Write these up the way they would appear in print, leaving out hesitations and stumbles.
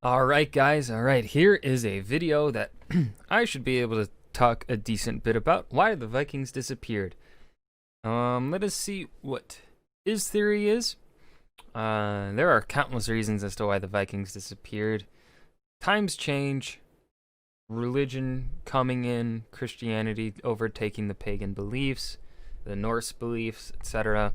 Alright guys, alright, here is a video that I should be able to talk a decent bit about why the Vikings disappeared. Let us see what his theory is. There are countless reasons as to why the Vikings disappeared. Times change, religion coming in, Christianity overtaking the pagan beliefs, the Norse beliefs, etc.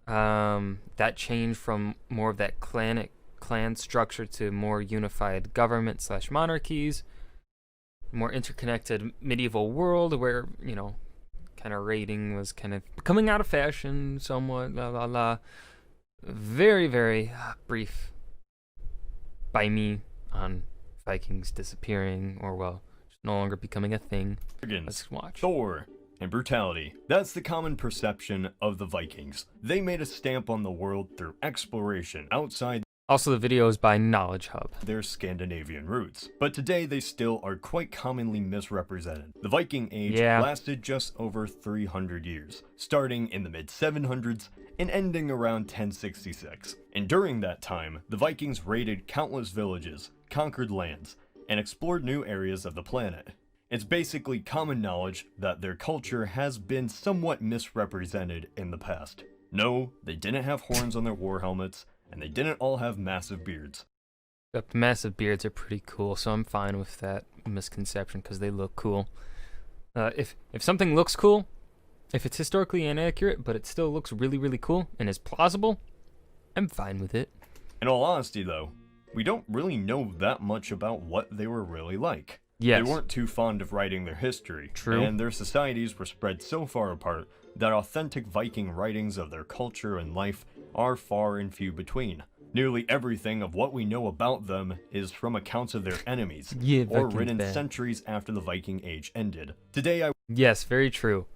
That changed from more of that clan structure to more unified government / monarchies, more interconnected medieval world where, kind of raiding was kind of coming out of fashion somewhat, la la la. Very, very brief by me on Vikings disappearing, or well, no longer becoming a thing. Let's watch. Thor and brutality. That's the common perception of the Vikings. They made a stamp on the world through exploration outside Also, the video is by KnowledgeHub. their Scandinavian roots, but today they still are quite commonly misrepresented. The Viking Age lasted just over 300 years, starting in the mid-700s and ending around 1066. And during that time, the Vikings raided countless villages, conquered lands, and explored new areas of the planet. It's basically common knowledge that their culture has been somewhat misrepresented in the past. No, they didn't have horns on their war helmets, and they didn't all have massive beards. Except massive beards are pretty cool, so I'm fine with that misconception because they look cool. If something looks cool, if it's historically inaccurate, but it still looks really, really cool and is plausible, I'm fine with it. In all honesty, though, we don't really know that much about what they were really like. Yes. They weren't too fond of writing their history. True. And their societies were spread so far apart that authentic Viking writings of their culture and life are far and few between. Nearly everything of what we know about them is from accounts of their enemies, or written centuries after the Viking Age ended. Today Yes, very true.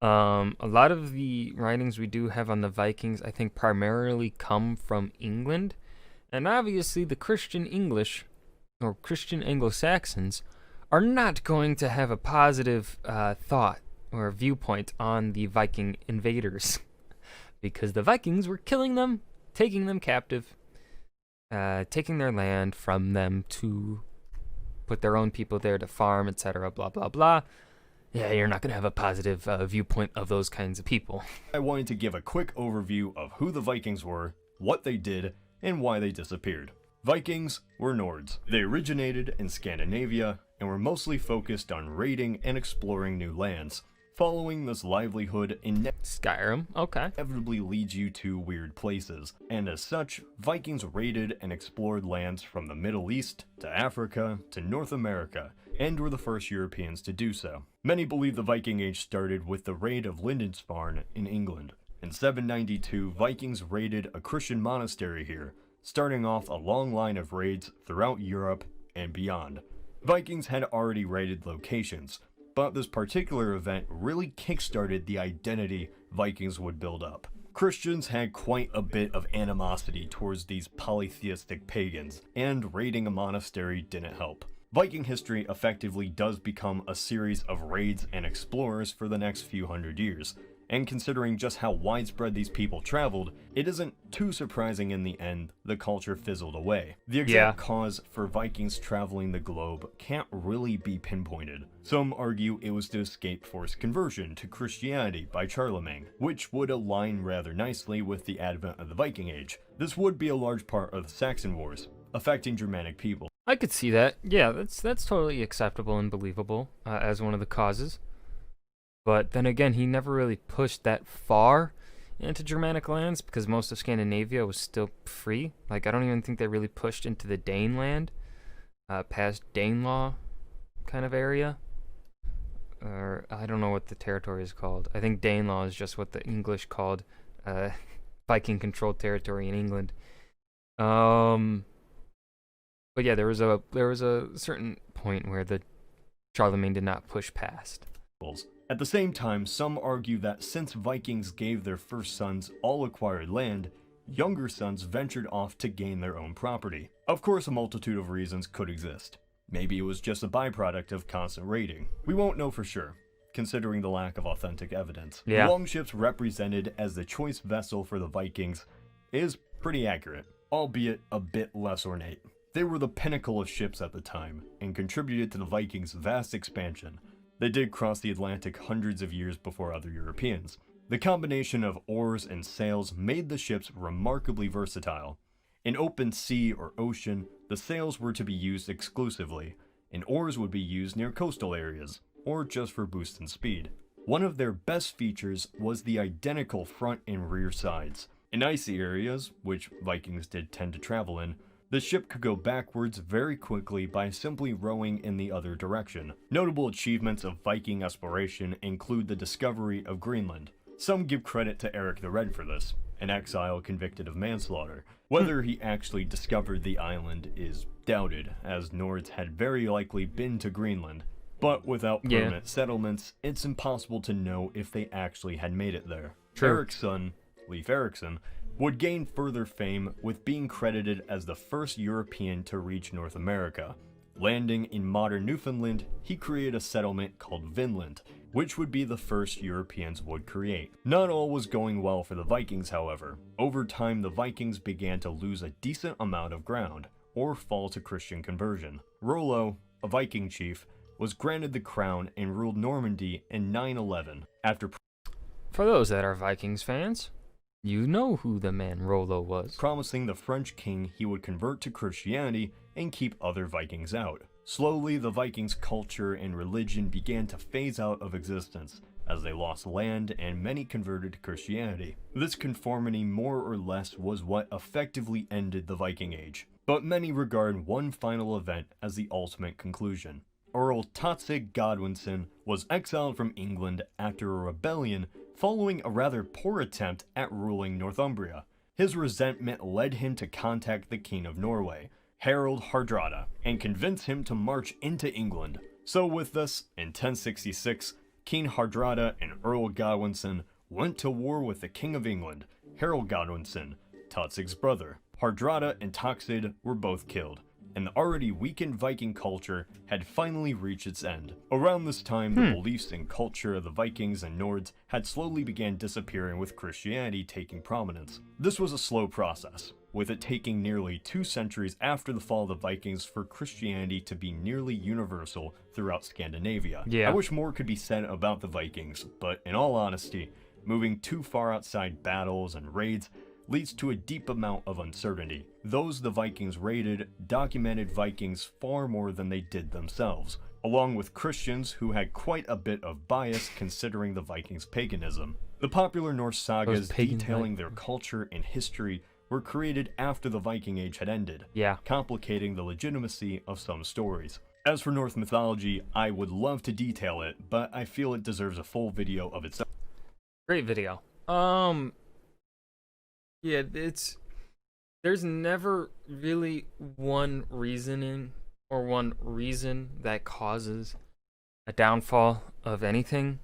A lot of the writings we do have on the Vikings, I think, primarily come from England. And obviously the Christian English, or Christian Anglo-Saxons, are not going to have a positive thought or viewpoint on the Viking invaders. Because the Vikings were killing them, taking them captive, taking their land from them to put their own people there to farm, etc., blah, blah, blah. Yeah, you're not going to have a positive viewpoint of those kinds of people. I wanted to give a quick overview of who the Vikings were, what they did, and why they disappeared. Vikings were Nords. They originated in Scandinavia and were mostly focused on raiding and exploring new lands. Following this livelihood Skyrim, okay, inevitably leads you to weird places, and as such, Vikings raided and explored lands from the Middle East to Africa to North America, and were the first Europeans to do so. Many believe the Viking Age started with the raid of Lindisfarne in England. In 792, Vikings raided a Christian monastery here, starting off a long line of raids throughout Europe and beyond. Vikings had already raided locations, but this particular event really kickstarted the identity Vikings would build up. Christians had quite a bit of animosity towards these polytheistic pagans, and raiding a monastery didn't help. Viking history effectively does become a series of raids and explorers for the next few hundred years, and considering just how widespread these people traveled, it isn't too surprising in the end the culture fizzled away. The exact cause for Vikings traveling the globe can't really be pinpointed. Some argue it was to escape forced conversion to Christianity by Charlemagne, which would align rather nicely with the advent of the Viking Age. This would be a large part of the Saxon Wars, affecting Germanic people. I could see that. Yeah, that's totally acceptable and believable as one of the causes. But then again, he never really pushed that far into Germanic lands because most of Scandinavia was still free. Like, I don't even think they really pushed into the Dane land, past Danelaw kind of area. Or, I don't know what the territory is called. I think Danelaw is just what the English called Viking-controlled territory in England. But yeah, there was a certain point where the Charlemagne did not push past. At the same time, some argue that since Vikings gave their first sons all acquired land, younger sons ventured off to gain their own property. Of course, a multitude of reasons could exist. Maybe it was just a byproduct of constant raiding. We won't know for sure, considering the lack of authentic evidence. Yeah. Longships represented as the choice vessel for the Vikings is pretty accurate, albeit a bit less ornate. They were the pinnacle of ships at the time, and contributed to the Vikings' vast expansion. They did cross the Atlantic hundreds of years before other Europeans. The combination of oars and sails made the ships remarkably versatile. In open sea or ocean, the sails were to be used exclusively, and oars would be used near coastal areas, or just for boost in speed. One of their best features was the identical front and rear sides. In icy areas, which Vikings did tend to travel in, the ship could go backwards very quickly by simply rowing in the other direction. Notable achievements of Viking exploration include the discovery of Greenland. Some give credit to Eric the Red for this, an exile convicted of manslaughter. Whether he actually discovered the island is doubted, as Nords had very likely been to Greenland. But without permanent settlements, it's impossible to know if they actually had made it there. True. Eric's son, Leif Erikson, would gain further fame with being credited as the first European to reach North America. Landing in modern Newfoundland, he created a settlement called Vinland, which would be the first Europeans would create. Not all was going well for the Vikings, however. Over time, the Vikings began to lose a decent amount of ground, or fall to Christian conversion. Rollo, a Viking chief, was granted the crown and ruled Normandy in 911. For those that are Vikings fans, you know who the man Rollo was. Promising the French king he would convert to Christianity and keep other Vikings out. Slowly, the Vikings' culture and religion began to phase out of existence, as they lost land and many converted to Christianity. This conformity more or less was what effectively ended the Viking Age, but many regard one final event as the ultimate conclusion. Earl Tatsig Godwinson was exiled from England after a rebellion following a rather poor attempt at ruling Northumbria. His resentment led him to contact the King of Norway, Harald Hardrada, and convince him to march into England. So with this, in 1066, King Hardrada and Earl Godwinson went to war with the King of England, Harald Godwinson, Tatsig's brother. Hardrada and Taxid were both killed, and the already weakened Viking culture had finally reached its end. Around this time, the beliefs and culture of the Vikings and Nords had slowly began disappearing, with Christianity taking prominence. This was a slow process, with it taking nearly 2 centuries after the fall of the Vikings for Christianity to be nearly universal throughout Scandinavia. Yeah. I wish more could be said about the Vikings, but in all honesty, moving too far outside battles and raids leads to a deep amount of uncertainty. Those the Vikings raided documented Vikings far more than they did themselves, along with Christians who had quite a bit of bias considering the Vikings' paganism. The popular Norse sagas detailing their culture and history were created after the Viking Age had ended, complicating the legitimacy of some stories. As for Norse mythology, I would love to detail it, but I feel it deserves a full video of its own. Great video. Yeah, there's never really one reasoning or one reason that causes a downfall of anything,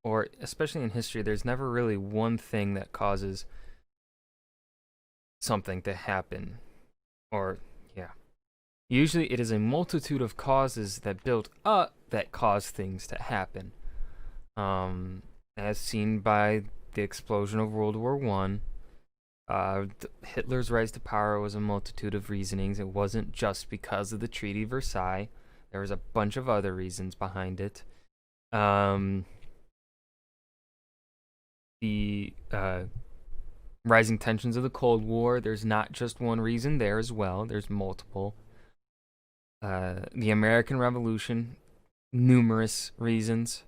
or especially in history, there's never really one thing that causes something to happen. Or, usually it is a multitude of causes that build up that cause things to happen. As seen by the explosion of World War I. Hitler's rise to power was a multitude of reasonings. It wasn't just because of the Treaty of Versailles. There was a bunch of other reasons behind it. The rising tensions of the Cold War, there's not just one reason there as well. There's multiple. The American Revolution, numerous reasons.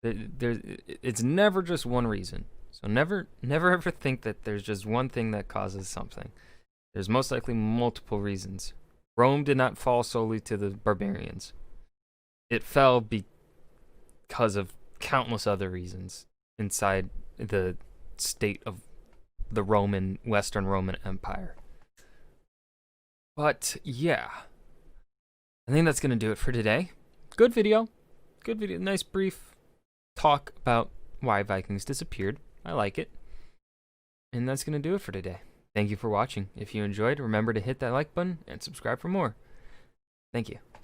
It's never just one reason. So never ever think that there's just one thing that causes something. There's most likely multiple reasons. Rome did not fall solely to the barbarians. It fell because of countless other reasons inside the state of the Western Roman Empire. But yeah, I think that's going to do it for today. Good video. Nice brief talk about why Vikings disappeared. I like it. And that's going to do it for today. Thank you for watching. If you enjoyed, remember to hit that like button and subscribe for more. Thank you.